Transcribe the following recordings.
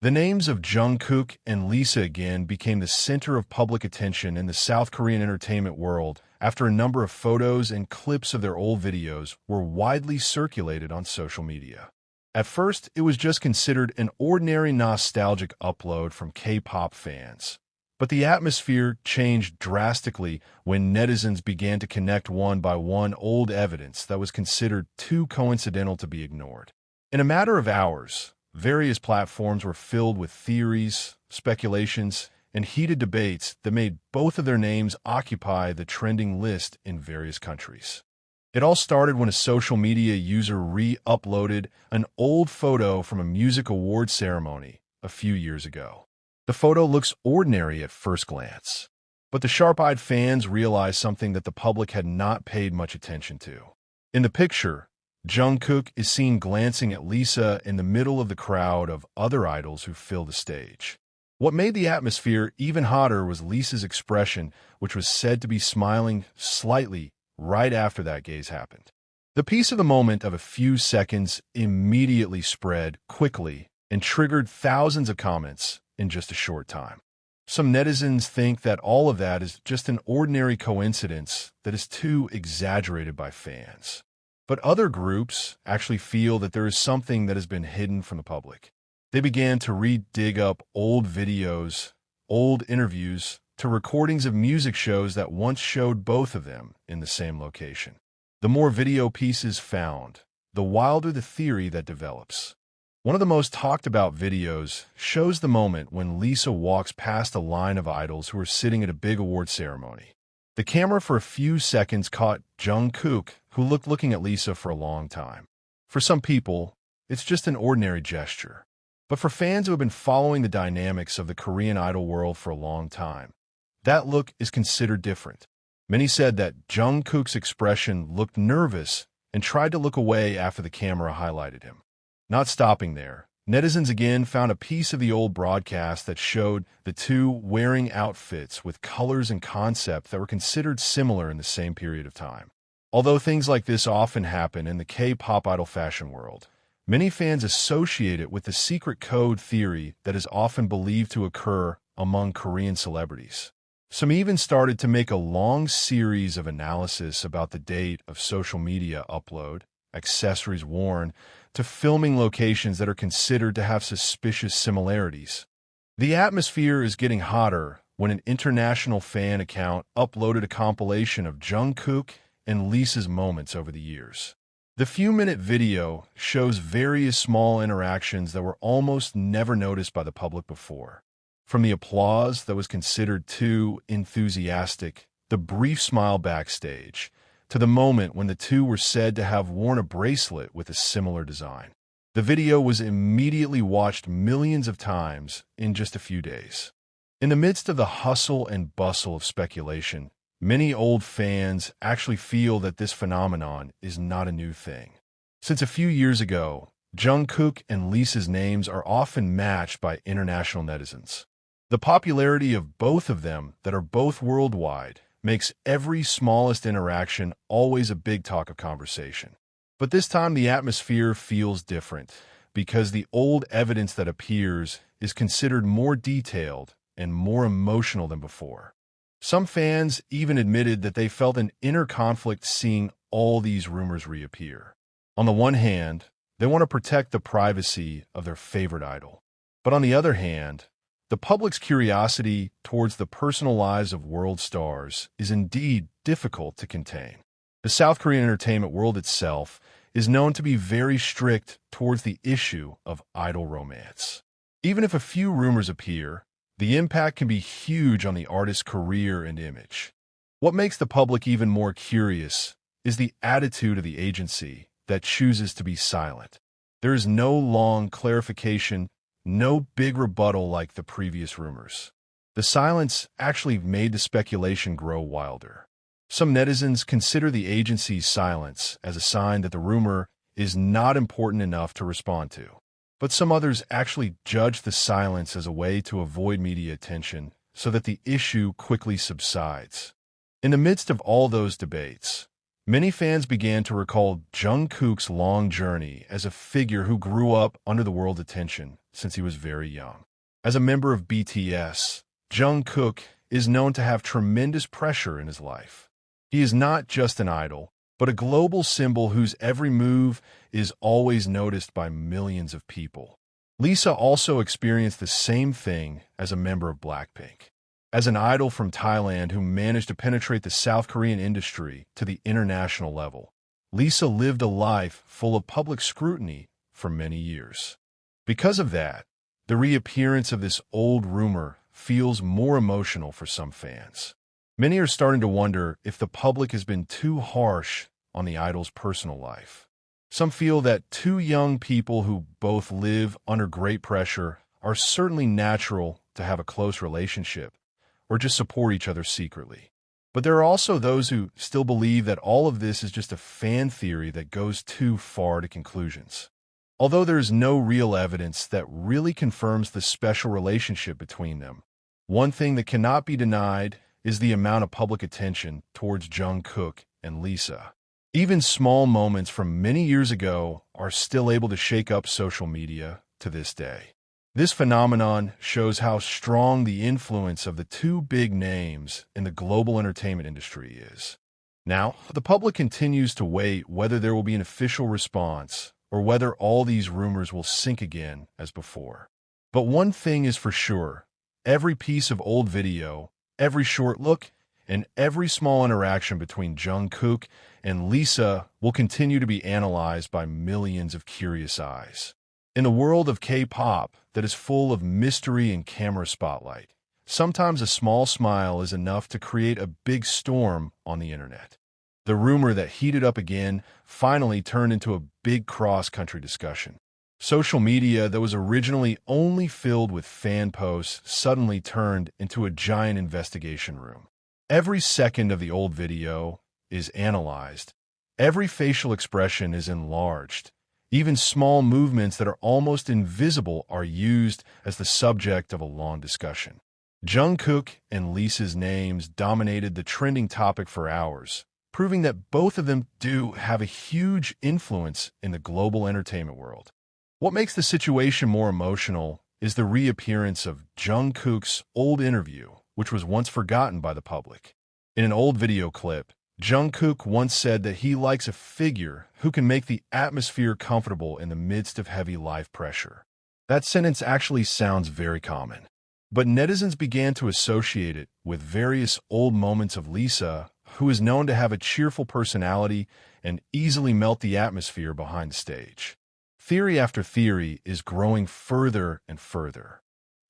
The names of Jungkook and Lisa again became the center of public attention in the South Korean entertainment world after a number of photos and clips of their old videos were widely circulated on social media. At first, it was just considered an ordinary nostalgic upload from K-pop fans. But the atmosphere changed drastically when netizens began to connect one by one old evidence that was considered too coincidental to be ignored. In a matter of hours, various platforms were filled with theories, speculations, and heated debates that made both of their names occupy the trending list in various countries. It all started when a social media user re-uploaded an old photo from a music award ceremony a few years ago. The photo looks ordinary at first glance, but the sharp-eyed fans realized something that the public had not paid much attention to. In the picture, Jungkook is seen glancing at Lisa in the middle of the crowd of other idols who fill the stage. What made the atmosphere even hotter was Lisa's expression, which was said to be smiling slightly right after that gaze happened. The piece of the moment of a few seconds immediately spread quickly and triggered thousands of comments in just a short time. Some netizens think that all of that is just an ordinary coincidence that is too exaggerated by fans. But other groups actually feel that there is something that has been hidden from the public. They began to re-dig up old videos, old interviews, to recordings of music shows that once showed both of them in the same location. The more video pieces found, the wilder the theory that develops. One of the most talked about videos shows the moment when Lisa walks past a line of idols who are sitting at a big award ceremony. The camera for a few seconds caught Jungkook, who looked looking at Lisa for a long time. For some people, it's just an ordinary gesture. But for fans who have been following the dynamics of the Korean idol world for a long time, that look is considered different. Many said that Jungkook's expression looked nervous and tried to look away after the camera highlighted him. Not stopping there, netizens again found a piece of the old broadcast that showed the two wearing outfits with colors and concept that were considered similar in the same period of time. Although things like this often happen in the K-pop idol fashion world, many fans associate it with the secret code theory that is often believed to occur among Korean celebrities. Some even started to make a long series of analysis about the date of social media upload, accessories worn, to filming locations that are considered to have suspicious similarities. The atmosphere is getting hotter when an international fan account uploaded a compilation of Jungkook and Lisa's moments over the years. The few-minute video shows various small interactions that were almost never noticed by the public before. From the applause that was considered too enthusiastic, the brief smile backstage, to the moment when the two were said to have worn a bracelet with a similar design. The video was immediately watched millions of times in just a few days. In the midst of the hustle and bustle of speculation, many old fans actually feel that this phenomenon is not a new thing. Since a few years ago, Jungkook and Lisa's names are often matched by international netizens. The popularity of both of them, that are both worldwide, makes every smallest interaction always a big talk of conversation. But this time the atmosphere feels different, because the old evidence that appears is considered more detailed and more emotional than before. Some fans even admitted that they felt an inner conflict seeing all these rumors reappear. On the one hand, they want to protect the privacy of their favorite idol. But on the other hand, the public's curiosity towards the personal lives of world stars is indeed difficult to contain. The South Korean entertainment world itself is known to be very strict towards the issue of idol romance. Even if a few rumors appear, the impact can be huge on the artist's career and image. What makes the public even more curious is the attitude of the agency that chooses to be silent. There is no long clarification, no big rebuttal like the previous rumors. The silence actually made the speculation grow wilder. Some netizens consider the agency's silence as a sign that the rumor is not important enough to respond to. But some others actually judge the silence as a way to avoid media attention so that the issue quickly subsides. In the midst of all those debates, Many fans began to recall Jungkook's long journey as a figure who grew up under the world's attention since he was very young. As a member of BTS, Jungkook is known to have tremendous pressure in his life. He is not just an idol, but a global symbol whose every move is always noticed by millions of people. Lisa also experienced the same thing as a member of Blackpink. As an idol from Thailand who managed to penetrate the South Korean industry to the international level, Lisa lived a life full of public scrutiny for many years. Because of that, the reappearance of this old rumor feels more emotional for some fans. Many are starting to wonder if the public has been too harsh on the idol's personal life. Some feel that two young people who both live under great pressure are certainly natural to have a close relationship or just support each other secretly. But there are also those who still believe that all of this is just a fan theory that goes too far to conclusions. Although there is no real evidence that really confirms the special relationship between them, one thing that cannot be denied is the amount of public attention towards Jungkook and Lisa. Even small moments from many years ago are still able to shake up social media to this day. This phenomenon shows how strong the influence of the two big names in the global entertainment industry is. Now, the public continues to wait whether there will be an official response or whether all these rumors will sink again as before. But one thing is for sure, every piece of old video, every short look, and every small interaction between Jungkook and Lisa will continue to be analyzed by millions of curious eyes. In a world of K-pop that is full of mystery and camera spotlight, sometimes a small smile is enough to create a big storm on the internet. The rumor that heated up again finally turned into a big cross-country discussion. Social media that was originally only filled with fan posts suddenly turned into a giant investigation room. Every second of the old video is analyzed. Every facial expression is enlarged. Even small movements that are almost invisible are used as the subject of a long discussion. Jungkook and Lisa's names dominated the trending topic for hours, proving that both of them do have a huge influence in the global entertainment world. What makes the situation more emotional is the reappearance of Jungkook's old interview, which was once forgotten by the public. In an old video clip, Jungkook once said that he likes a figure who can make the atmosphere comfortable in the midst of heavy life pressure. That sentence actually sounds very common, but netizens began to associate it with various old moments of Lisa, who is known to have a cheerful personality and easily melt the atmosphere behind the stage. Theory after theory is growing further and further.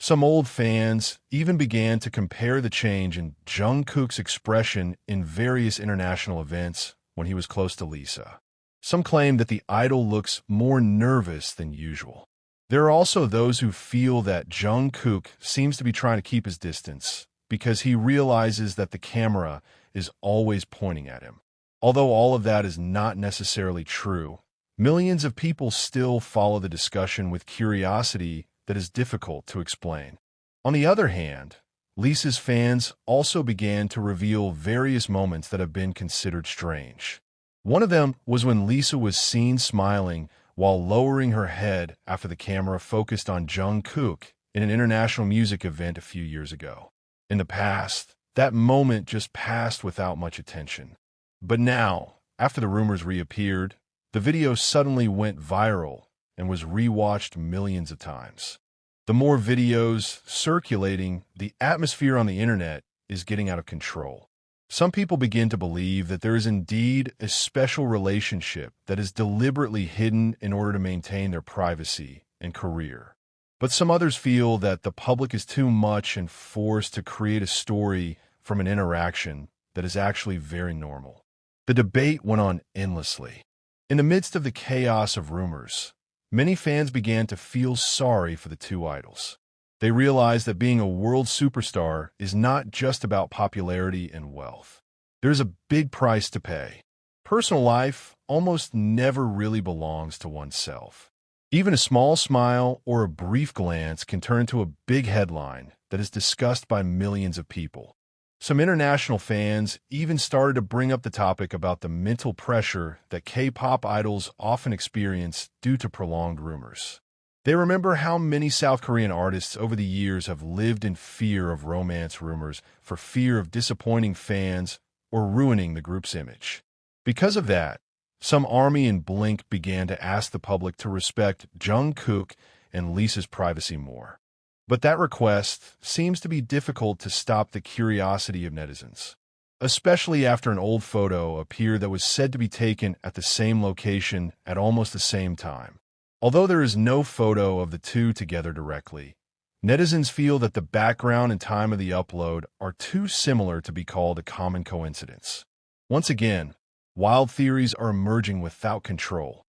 Some old fans even began to compare the change in Jungkook's expression in various international events when he was close to Lisa. Some claim that the idol looks more nervous than usual. There are also those who feel that Jungkook seems to be trying to keep his distance because he realizes that the camera is always pointing at him. Although all of that is not necessarily true, millions of people still follow the discussion with curiosity that is difficult to explain. On the other hand, Lisa's fans also began to reveal various moments that have been considered strange. One of them was when Lisa was seen smiling while lowering her head after the camera focused on Jungkook in an international music event a few years ago. In the past, that moment just passed without much attention. But now, after the rumors reappeared, the video suddenly went viral and was rewatched millions of times. The more videos circulating, the atmosphere on the internet is getting out of control. Some people begin to believe that there is indeed a special relationship that is deliberately hidden in order to maintain their privacy and career. But some others feel that the public is too much and forced to create a story from an interaction that is actually very normal. The debate went on endlessly. In the midst of the chaos of rumors, many fans began to feel sorry for the two idols. They realized that being a world superstar is not just about popularity and wealth. There's a big price to pay. Personal life almost never really belongs to oneself. Even a small smile or a brief glance can turn into a big headline that is discussed by millions of people. Some international fans even started to bring up the topic about the mental pressure that K-pop idols often experience due to prolonged rumors. They remember how many South Korean artists over the years have lived in fear of romance rumors for fear of disappointing fans or ruining the group's image. Because of that, some ARMY and Blink began to ask the public to respect Jungkook and Lisa's privacy more. But that request seems to be difficult to stop the curiosity of netizens, especially after an old photo appeared that was said to be taken at the same location at almost the same time. Although there is no photo of the two together directly, netizens feel that the background and time of the upload are too similar to be called a common coincidence. Once again, wild theories are emerging without control.